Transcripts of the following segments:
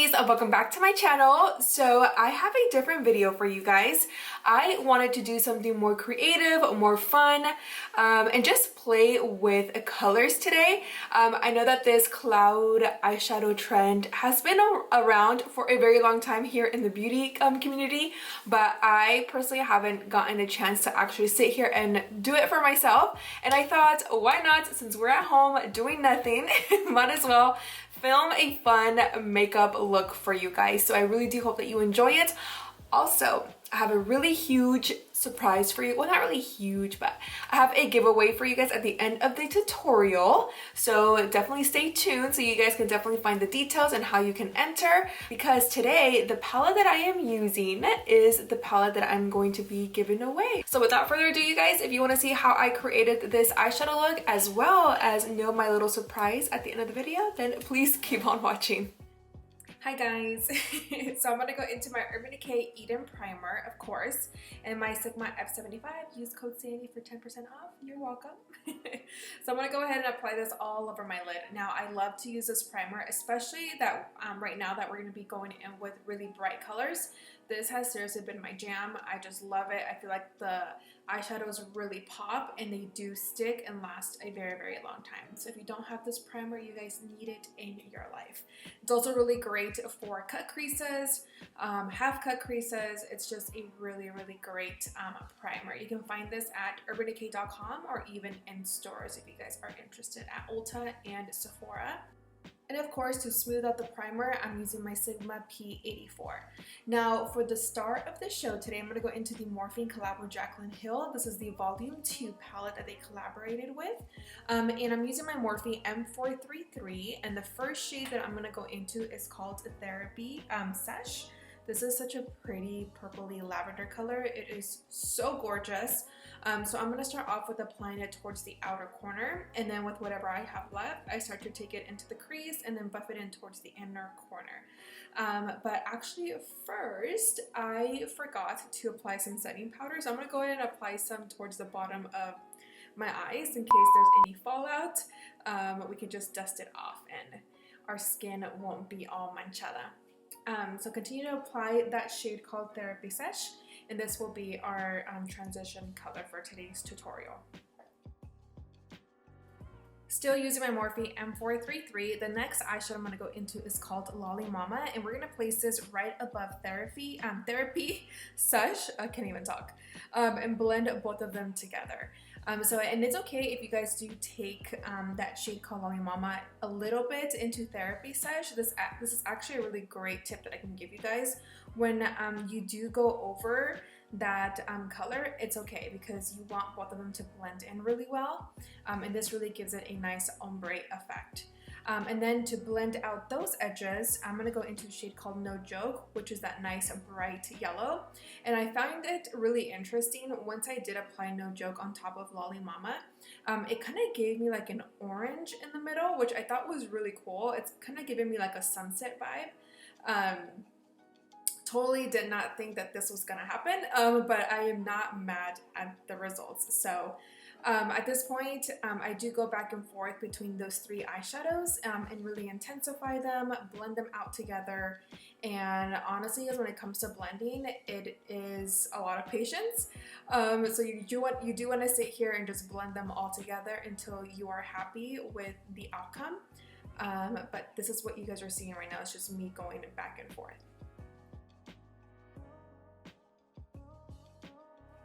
beauties, welcome back to my channel. So I have a different video for you guys. I wanted to do something more creative, more fun, and just play with colors today. I know that this cloud eyeshadow trend has been around for a very long time here in the beauty community, but I personally haven't gotten a chance to actually sit here and do it for myself. And I thought, why not, since we're at home doing nothing, might as well film a fun makeup look for you guys. So I really do hope that you enjoy it. Also, I have a really huge surprise for you. Well, not really huge, but I have a giveaway for you guys at the end of the tutorial. So definitely stay tuned so you guys can definitely find the details and how you can enter, because today the palette that I am using is the palette that I'm going to be giving away. So without further ado, you guys, if you want to see how I created this eyeshadow look as well as know my little surprise at the end of the video, then please keep on watching. Hi guys, so I'm going to go into my Urban Decay Eden Primer, of course, and my Sigma F75. Use code Sandy for 10% off. You're welcome. So I'm going to go ahead and apply this all over my lid. Now, I love to use this primer, especially that right now that we're going to be going in with really bright colors. This has seriously been my jam. I just love it. I feel like the eyeshadows really pop and they do stick and last a very, very long time. So if you don't have this primer, you guys need it in your life. It's also really great for cut creases, half cut creases. It's just a really, really great primer. You can find this at urbandecay.com or even in stores if you guys are interested at Ulta and Sephora. And of course, to smooth out the primer, I'm using my Sigma P84. Now, for the start of the show today, I'm going to go into the Morphing collab with JACLYN Hill. This is the Volume 2 palette that they collaborated with. And I'm using my Morphe M433. And the first shade that I'm going to go into is called Therapy Sesh. This is such a pretty purpley lavender color. It is so gorgeous. So I'm going to start off with applying it towards the outer corner, and then with whatever I have left, I start to take it into the crease and then buff it in towards the inner corner. But actually first, I forgot to apply some setting powder, so I'm going to go ahead and apply some towards the bottom of my eyes in case there's any fallout. We can just dust it off and our skin won't be all manchada. So continue to apply that shade called Therapy Sesh, and this will be our transition color for today's tutorial. Still using my Morphe M433, the next eyeshadow I'm going to go into is called Lolly Mama, and we're going to place this right above Therapy Sesh, I can't even talk, and blend both of them together. And it's okay if you guys do take that shade called Lolly Mama a little bit into Therapy Sesh. This is actually a really great tip that I can give you guys. When you do go over that color, it's okay because you want both of them to blend in really well, and this really gives it a nice ombre effect. And then to blend out those edges, I'm going to go into a shade called No Joke, which is that nice bright yellow. And I found it really interesting. Once I did apply No Joke on top of Lolly Mama, it kind of gave me like an orange in the middle, which I thought was really cool. It's kind of giving me like a sunset vibe. Totally did not think that this was going to happen, but I am not mad at the results. So at this point, I do go back and forth between those three eyeshadows and really intensify them, blend them out together. And honestly, when it comes to blending, it is a lot of patience. So you do want to sit here and just blend them all together until you are happy with the outcome. But this is what you guys are seeing right now. It's just me going back and forth.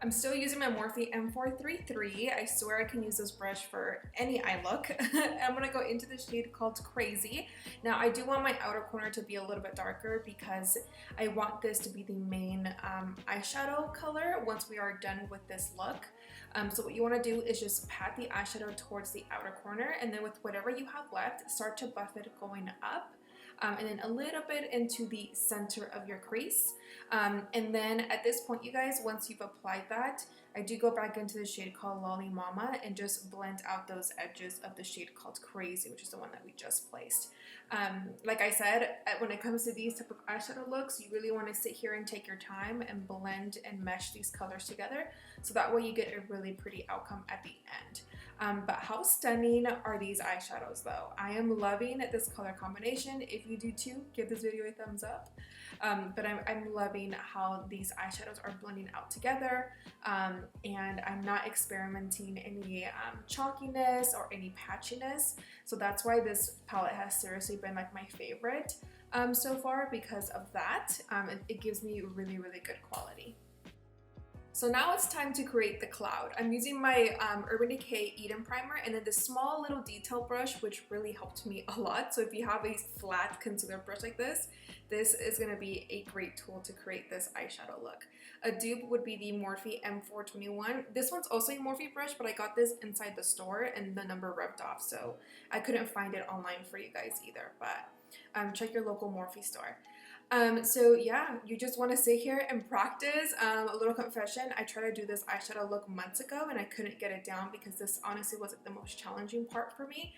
I'm still using my Morphe M433. I swear I can use this brush for any eye look. I'm going to go into the shade called Crazy. Now, I do want my outer corner to be a little bit darker because I want this to be the main eyeshadow color once we are done with this look. So what you want to do is just pat the eyeshadow towards the outer corner, and then with whatever you have left, start to buff it going up. And then a little bit into the center of your crease. And then at this point, you guys, once you've applied that, I do go back into the shade called Lolly Mama and just blend out those edges of the shade called Crazy, which is the one that we just placed. Like I said, when it comes to these type of eyeshadow looks, you really want to sit here and take your time and blend and mesh these colors together, so that way you get a really pretty outcome at the end. But how stunning are these eyeshadows though? I am loving this color combination. If you do too, give this video a thumbs up. But I'm loving how these eyeshadows are blending out together, and I'm not experimenting any chalkiness or any patchiness, so that's why this palette has seriously been like my favorite so far, because of that. It gives me really good quality. So now it's time to create the cloud. I'm using my Urban Decay Eden Primer and then this small little detail brush, which really helped me a lot. So if you have a flat concealer brush like this is going to be a great tool to create this eyeshadow look. A dupe would be the Morphe M421. This one's also a Morphe brush, but I got this inside the store and the number rubbed off, so I couldn't find it online for you guys either, but check your local Morphe store. So yeah, you just want to sit here and practice. A little confession, I tried to do this eyeshadow look months ago and I couldn't get it down because this honestly wasn't the most challenging part for me.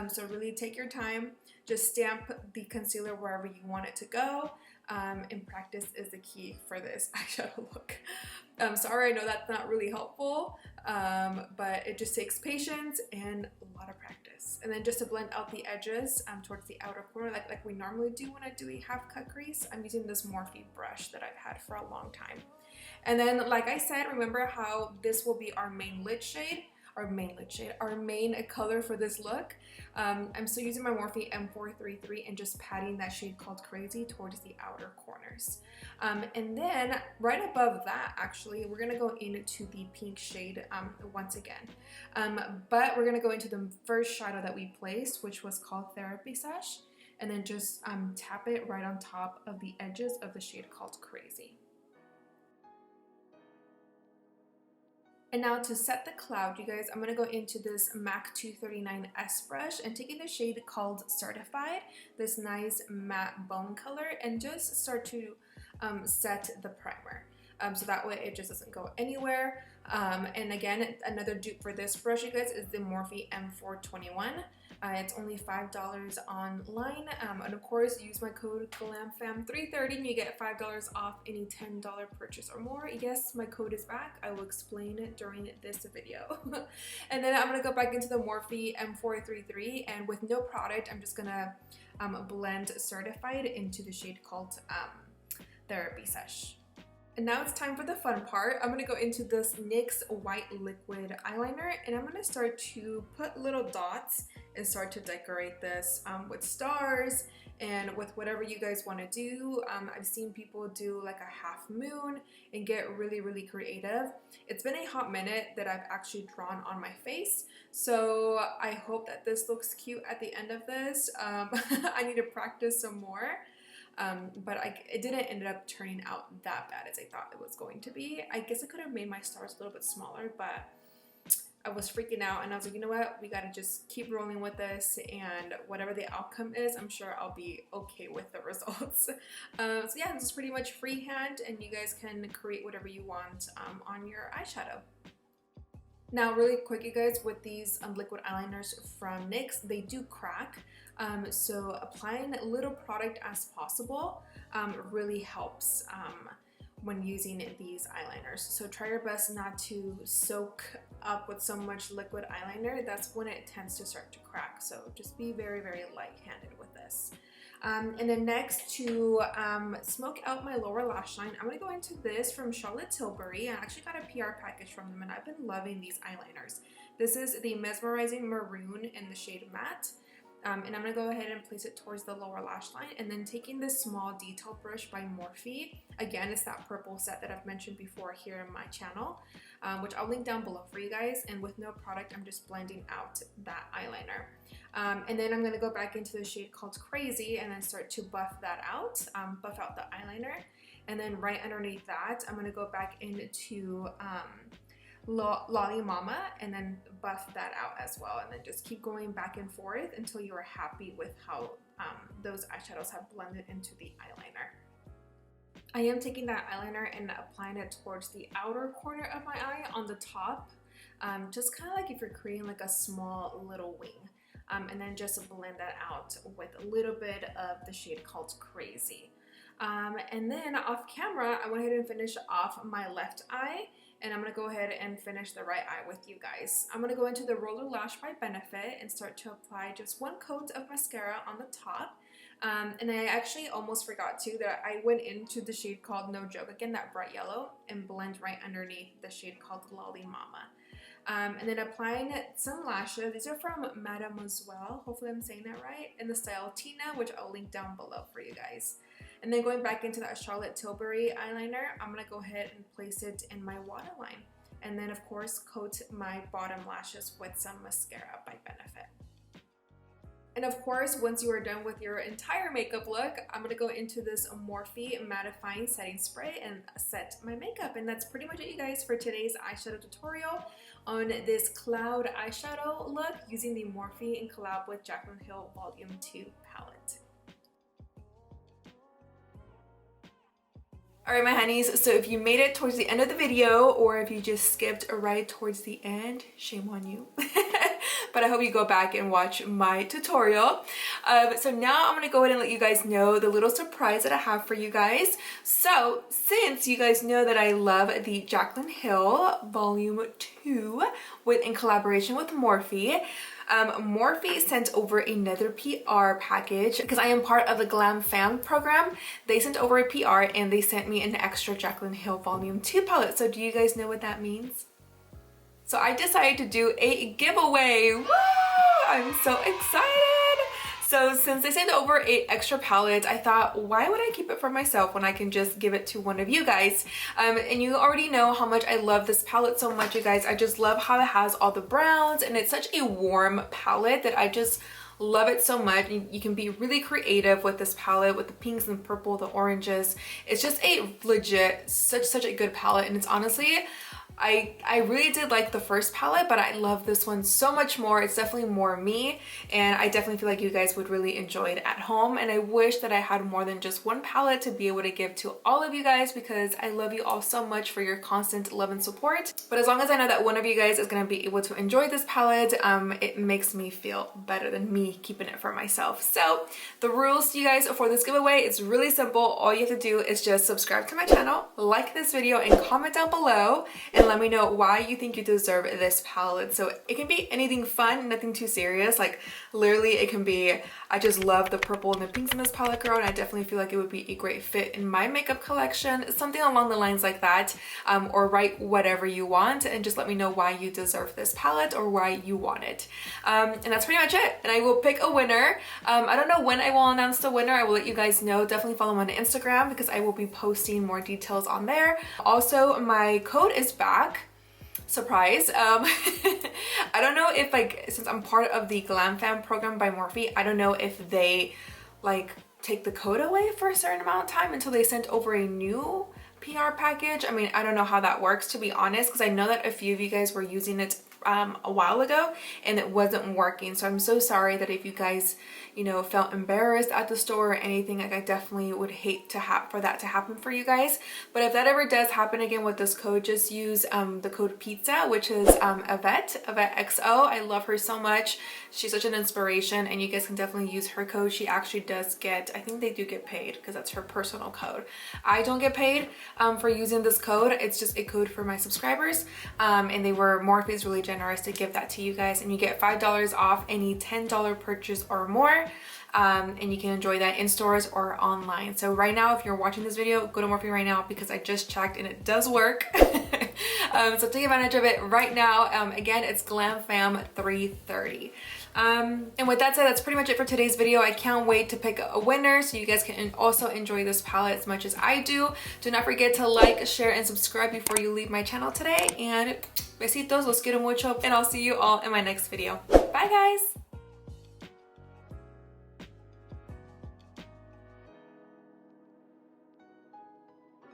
So really take your time, just stamp the concealer wherever you want it to go, and practice is the key for this eyeshadow look. Sorry, I know that's not really helpful, but it just takes patience and a lot of practice. And then just to blend out the edges towards the outer corner, like we normally do when I do a half cut crease, I'm using this Morphe brush that I've had for a long time. And then, like I said, remember how this will be our main lid shade, our main color for this look. I'm still using my Morphe M433 and just patting that shade called Crazy towards the outer corners. And then right above that, actually, we're gonna go into the pink shade once again. But we're gonna go into the first shadow that we placed, which was called Therapy Sesh, and then just tap it right on top of the edges of the shade called Crazy. And now to set the cloud, you guys, I'm going to go into this MAC 239S brush and taking the shade called Certified, this nice matte bone color, and just start to set the primer. So that way it just doesn't go anywhere. And again, another dupe for this brush, you guys, is the Morphe M421. It's only $5 online, and of course use my code GLAMFAM330 and you get $5 off any $10 purchase or more. Yes, my code is back. I will explain it during this video. And then I'm gonna go back into the Morphe M433, and with no product, I'm just gonna blend Certified into the shade called Therapy Sesh. And now it's time for the fun part. I'm going to go into this NYX white liquid eyeliner, and I'm going to start to put little dots and start to decorate this with stars and with whatever you guys want to do. I've seen people do like a half moon and get really creative. It's been a hot minute that I've actually drawn on my face, so I hope that this looks cute at the end of this. I need to practice some more. But it didn't end up turning out that bad as I thought it was going to be. I guess I could have made my stars a little bit smaller, but I was freaking out and I was like, you know what, we gotta just keep rolling with this, and whatever the outcome is, I'm sure I'll be okay with the results. So yeah, this is pretty much freehand, and you guys can create whatever you want on your eyeshadow. Now, really quick, you guys, with these liquid eyeliners from NYX, they do crack. So applying little product as possible really helps when using these eyeliners. So try your best not to soak up with so much liquid eyeliner. That's when it tends to start to crack. So just be very light-handed with this. And then next, to smoke out my lower lash line, I'm going to go into this from Charlotte Tilbury. I actually got a PR package from them and I've been loving these eyeliners. This is the Mesmerizing Maroon in the shade Matte. And I'm going to go ahead and place it towards the lower lash line, and then taking this small detail brush by Morphe. Again, it's that purple set that I've mentioned before here in my channel, which I'll link down below for you guys. And with no product, I'm just blending out that eyeliner. And then I'm going to go back into the shade called Crazy and then start to buff that out, buff out the eyeliner. And then right underneath that, I'm going to go back into Lolly Mama and then buff that out as well, and then just keep going back and forth until you are happy with how those eyeshadows have blended into the eyeliner. I am taking that eyeliner and applying it towards the outer corner of my eye on the top. Just kind of like if you're creating like a small little wing. And then just blend that out with a little bit of the shade called Crazy. And then off camera, I went ahead and finished off my left eye, and I'm gonna go ahead and finish the right eye with you guys. I'm gonna go into the Roller Lash by Benefit and start to apply just one coat of mascara on the top. And I actually almost forgot too that I went into the shade called No Joke, again that bright yellow, and blend right underneath the shade called Lolly Mama. And then applying some lashes. These are from Mademoiselle, hopefully I'm saying that right, in the style Tina, which I'll link down below for you guys. And then going back into that Charlotte Tilbury eyeliner, I'm going to go ahead and place it in my waterline. And then of course coat my bottom lashes with some mascara by Benefit. And of course, once you are done with your entire makeup look, I'm going to go into this MORPHE mattifying setting spray and set my makeup. And that's pretty much it, you guys, for today's eyeshadow tutorial on this cloud eyeshadow look using the MORPHE in collab with JACLYN Hill Volume 2 palette. Alright my honeys, so if you made it towards the end of the video or if you just skipped right towards the end, shame on you. But I hope you go back and watch my tutorial. So now I'm going to go ahead and let you guys know the little surprise that I have for you guys. So since you guys know that I love the JACLYN Hill Volume 2 in collaboration with MORPHE, MORPHE sent over another PR package because I am part of the Glam Fam program. They sent over a PR and they sent me an extra JACLYN Hill Volume 2 palette. So do you guys know what that means? So I decided to do a giveaway. Woo! I'm so excited. So since they sent over an extra palette, I thought, why would I keep it for myself when I can just give it to one of you guys? And you already know how much I love this palette so much, you guys. I just love how it has all the browns and it's such a warm palette that I just love it so much. You can be really creative with this palette with the pinks and purple, the oranges. It's just a legit, such a good palette, and it's honestly, I really did like the first palette, but I love this one so much more. It's definitely more me, and I definitely feel like you guys would really enjoy it at home. And I wish that I had more than just one palette to be able to give to all of you guys, because I love you all so much for your constant love and support. But as long as I know that one of you guys is going to be able to enjoy this palette, it makes me feel better than me keeping it for myself. So the rules, you guys, for this giveaway, it's really simple. All you have to do is just subscribe to my channel, like this video, and comment down below and let me know why you think you deserve this palette. So it can be anything fun, nothing too serious. Like literally it can be, I just love the purple and the pinks in this palette, girl, and I definitely feel like it would be a great fit in my makeup collection, something along the lines like that. Or write whatever you want and just let me know why you deserve this palette or why you want it. And that's pretty much it. And I will pick a winner. I don't know when I will announce the winner. I will let you guys know. Definitely follow me on Instagram because I will be posting more details on there. Also, my code is back. Surprise. I don't know if, like, since I'm part of the Glam Fam program by MORPHE, I don't know if they like take the code away for a certain amount of time until they sent over a new PR package. I mean, I don't know how that works, to be honest, because I know that a few of you guys were using it a while ago and it wasn't working. So I'm so sorry that if you guys, you know, felt embarrassed at the store or anything. Like, I definitely would hate for that to happen for you guys. But if that ever does happen again with this code, just use the code PIZZA, which is Yvette XO. I love her so much. She's such an inspiration, and you guys can definitely use her code. She actually does get, I think they do get paid because that's her personal code. I don't get paid for using this code. It's just a code for my subscribers, and MORPHE is really generous to give that to you guys, and you get $5 off any $10 purchase or more. And you can enjoy that in stores or online. So right now, if you're watching this video, go to MORPHE right now because I just checked and it does work. So take advantage of it right now. Again, it's Glam Fam 330. And with that said, that's pretty much it for today's video. I can't wait to pick a winner so you guys can also enjoy this palette as much as I do. Do not forget to like, share, and subscribe before you leave my channel today. And besitos, los quiero mucho, and I'll see you all in my next video. Bye guys!